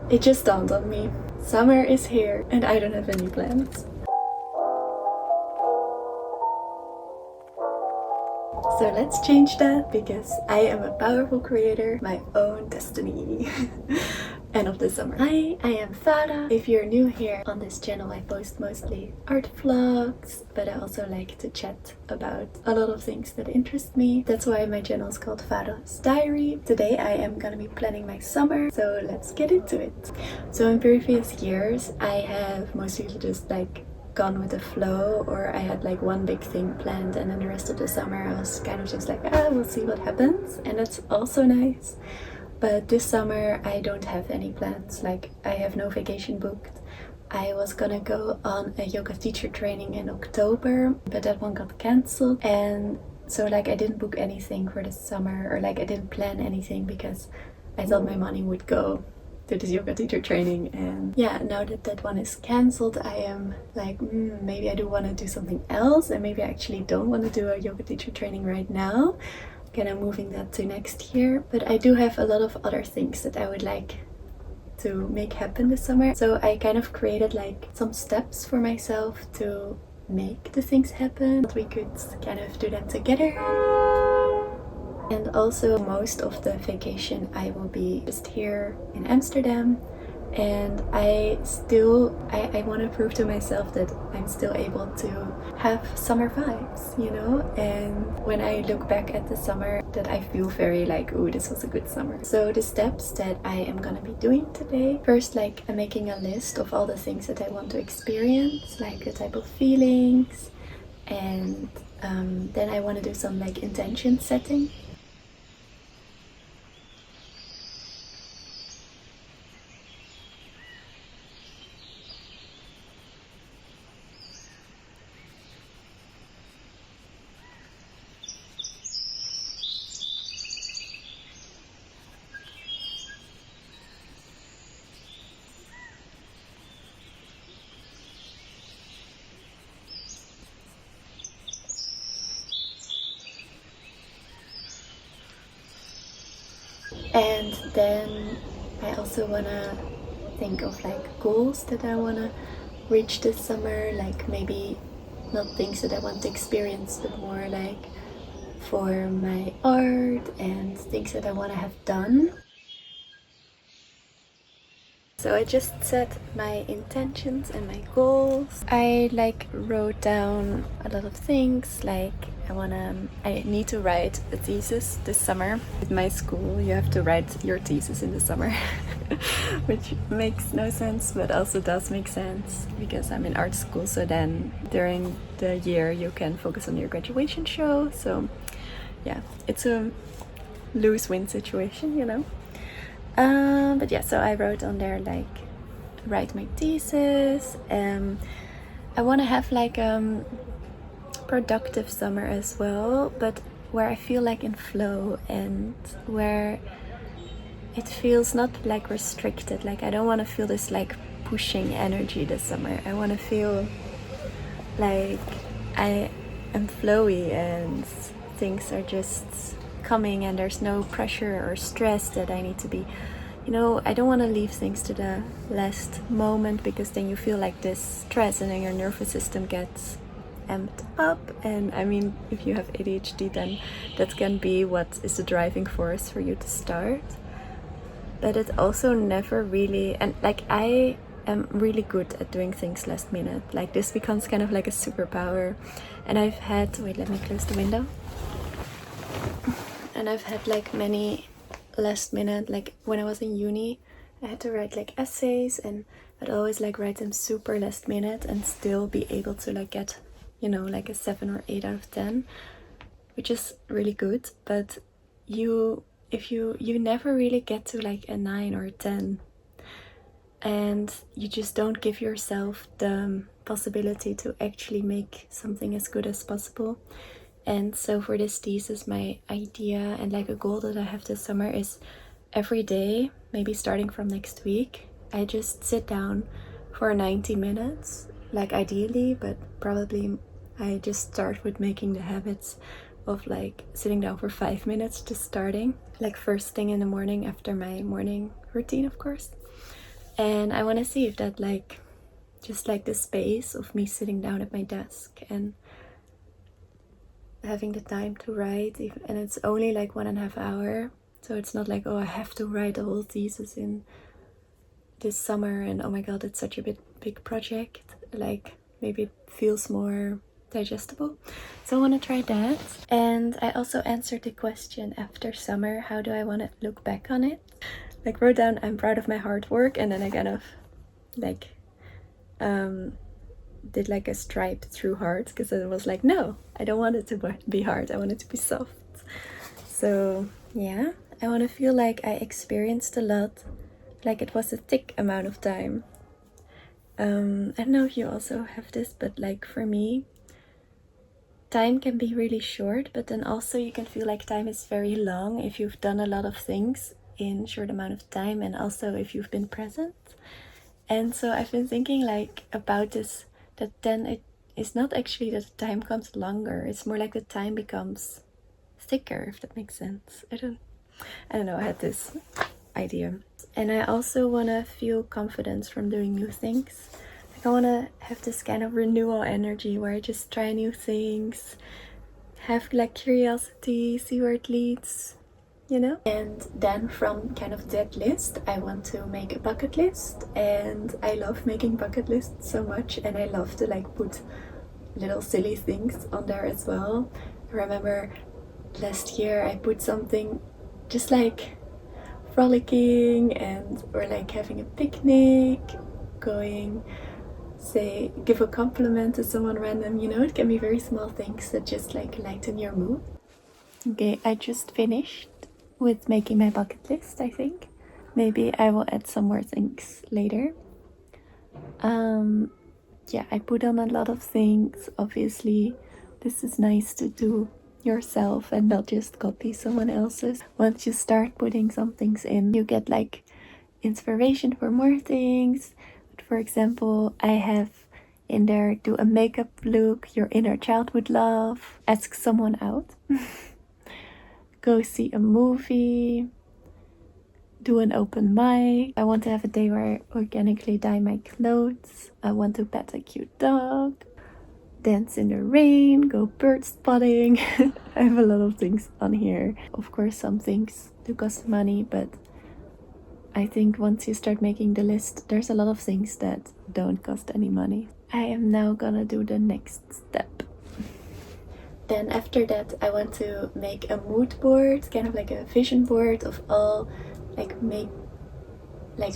It just dawned on me. Summer is here and I don't have any plans. So let's change that, because I am a powerful creator, my own destiny. End of the summer. Hi, I am Farah. If you're new here on this channel, I post mostly art vlogs, but I also like to chat about a lot of things that interest me. That's why my channel is called Farah's Diary. Today I am gonna be planning my summer, so let's get into it. So in previous years, I have mostly just like gone with the flow, or I had like one big thing planned and then the rest of the summer I was kind of just like, we'll see what happens, and that's also nice. But this summer I don't have any plans, like I have no vacation booked. I was gonna go on a yoga teacher training in October, but that one got cancelled, and so like I didn't book anything for this summer, or like I didn't plan anything because I thought my money would go to this yoga teacher training. And yeah, now that that one is cancelled, I am like, maybe I do want to do something else, and maybe I actually don't want to do a yoga teacher training right now. Kind of moving that to next year. But I do have a lot of other things that I would like to make happen this summer. So I kind of created like some steps for myself to make the things happen. We could kind of do that together. And also most of the vacation I will be just here in Amsterdam, and I want to prove to myself that I'm still able to have summer vibes, you know? And when I look back at the summer, that I feel very like, ooh, this was a good summer. So the steps that I am gonna be doing today, first, like I'm making a list of all the things that I want to experience, like the type of feelings, and then I want to do some like intention setting. And then I also want to think of like goals that I want to reach this summer, like maybe not things that I want to experience, but more like for my art and things that I want to have done. So I just set my intentions and my goals. I like wrote down a lot of things, like I need to write a thesis this summer. At my school, you have to write your thesis in the summer, which makes no sense, but also does make sense because I'm in art school. So then during the year you can focus on your graduation show. So yeah, it's a lose-win situation, you know. But yeah, so I wrote on there like write my thesis. I want to have like productive summer as well, but where I feel like in flow and where it feels not like restricted. Like I don't want to feel this like pushing energy this summer. I want to feel like I am flowy and things are just coming and there's no pressure or stress that I need to be, you know. I don't want to leave things to the last moment, because then you feel like this stress and then your nervous system gets amped up. And I mean, if you have ADHD, then that can be what is the driving force for you to start. But it also never really, and like I am really good at doing things last minute. Like this becomes kind of like a superpower. And I've had, wait, let me close the window. And I've had like many last minute, like when I was in uni, I had to write like essays, and I'd always like write them super last minute and still be able to like get, you know, like a 7 or 8 out of 10, which is really good. But you never really get to like a 9 or a 10, and you just don't give yourself the possibility to actually make something as good as possible. And so for this thesis, my idea and like a goal that I have this summer is every day, maybe starting from next week, I just sit down for 90 minutes, like ideally, but probably I just start with making the habits of like sitting down for 5 minutes, just starting, like first thing in the morning after my morning routine, of course. And I want to see if that like just like the space of me sitting down at my desk and having the time to write, and it's only like 1.5 hours, so it's not like, oh, I have to write a whole thesis in this summer and oh my god, it's such a big project. Like maybe it feels more digestible. So I want to try that. And I also answered the question after summer, how do I want to look back on it? Like wrote down, I'm proud of my hard work, and then I kind of like did like a stripe through hard, because it was like, no, I don't want it to be hard, I want it to be soft. So yeah, I want to feel like I experienced a lot, like it was a thick amount of time. I don't know if you also have this, but like for me, time can be really short, but then also you can feel like time is very long if you've done a lot of things in short amount of time, and also if you've been present. And so I've been thinking like about this, that then it is not actually that the time comes longer, it's more like the time becomes thicker, if that makes sense. I don't know, I had this idea. And I also want to feel confidence from doing new things. Like I want to have this kind of renewal energy where I just try new things, have like curiosity, see where it leads, you know? And then from kind of that list, I want to make a bucket list. And I love making bucket lists so much, and I love to like put little silly things on there as well. I remember last year I put something just like frolicking, and or like having a picnic, going, say, give a compliment to someone random, you know, it can be very small things that just like lighten your mood. Okay, I just finished with making my bucket list, I think. Maybe I will add some more things later. Yeah, I put on a lot of things. Obviously, this is nice to do yourself and not just copy someone else's. Once you start putting some things in, you get like inspiration for more things. But for example, I have in there, do a makeup look your inner child would love, ask someone out, go see a movie, do an open mic. I want to have a day where I organically dye my clothes. I want to pet a cute dog, dance in the rain, go bird spotting. I have a lot of things on here. Of course, some things do cost money, but I think once you start making the list, there's a lot of things that don't cost any money. I am now gonna do the next step. Then after that, I want to make a mood board, kind of like a vision board of all,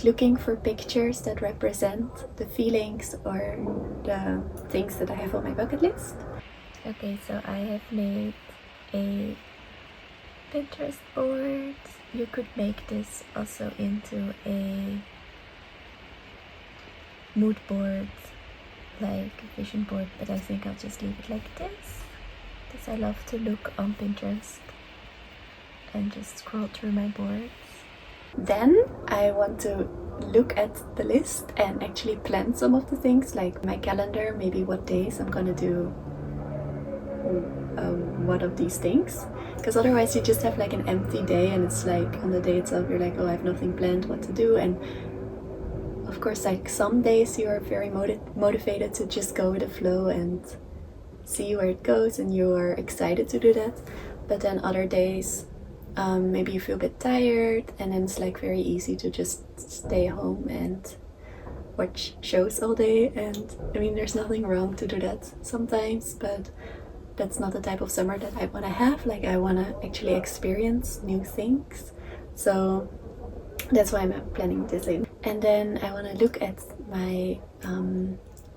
looking for pictures that represent the feelings or the things that I have on my bucket list. Okay, so I have made a Pinterest board. You could make this also into a mood board, like a vision board, but I think I'll just leave it like this, because I love to look on Pinterest and just scroll through my boards. Then I want to look at the list and actually plan some of the things, like my calendar, maybe what days I'm gonna do what of these things, because otherwise you just have like an empty day, and it's like on the day itself you're like, oh, I have nothing planned what to do. And of course, like some days you are very motivated to just go with the flow and see where it goes, and you are excited to do that. But then other days maybe you feel a bit tired, and then it's like very easy to just stay home and watch shows all day. And I mean, there's nothing wrong to do that sometimes, but that's not the type of summer that I want to have. Like I want to actually experience new things, so that's why I'm planning this in. And then I want to look at my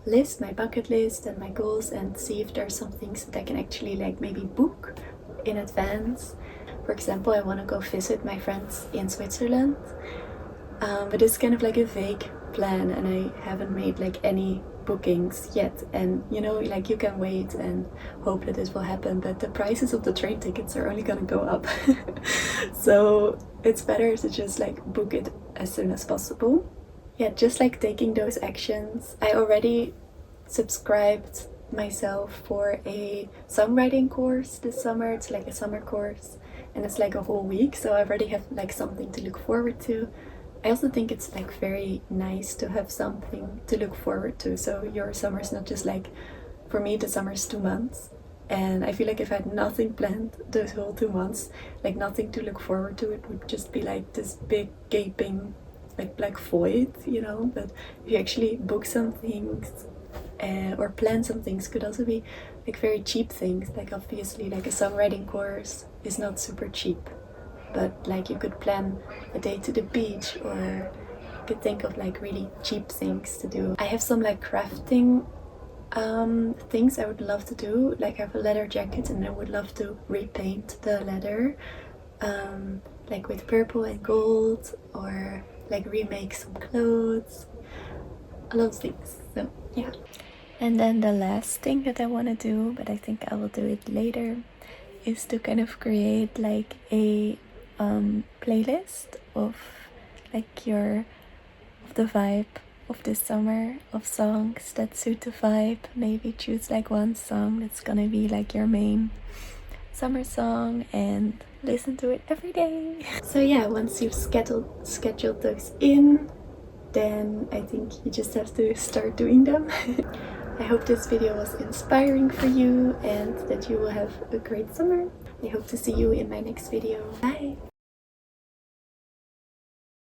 list, my bucket list and my goals, and see if there's some things that I can actually like maybe book in advance. For example, I want to go visit my friends in Switzerland, but it's kind of like a vague plan, and I haven't made like any bookings yet. And you know, like you can wait and hope that it will happen, but the prices of the train tickets are only gonna go up. So it's better to just like book it as soon as possible. Yeah, just like taking those actions. I already subscribed myself for a songwriting course this summer. It's like a summer course and it's like a whole week, so I already have like something to look forward to. I also think it's like very nice to have something to look forward to, so your summer's not just like, for me the summer's 2 months, and I feel like if I had nothing planned those whole 2 months, like nothing to look forward to, it would just be like this big gaping like black void, you know. But if you actually book some things or plan some things, could also be like very cheap things, like obviously like a songwriting course is not super cheap, but like you could plan a day to the beach, or you could think of like really cheap things to do. I have some like crafting things I would love to do, like I have a leather jacket and I would love to repaint the leather like with purple and gold, or like remake some clothes, a lot of things. So yeah. And then the last thing that I want to do, but I think I will do it later, is to kind of create like a playlist of like the vibe of this summer, of songs that suit the vibe. Maybe choose like one song that's gonna be like your main summer song and listen to it every day. So yeah, once you've scheduled those in, then I think you just have to start doing them. I hope this video was inspiring for you and that you will have a great summer. I hope to see you in my next video. Bye!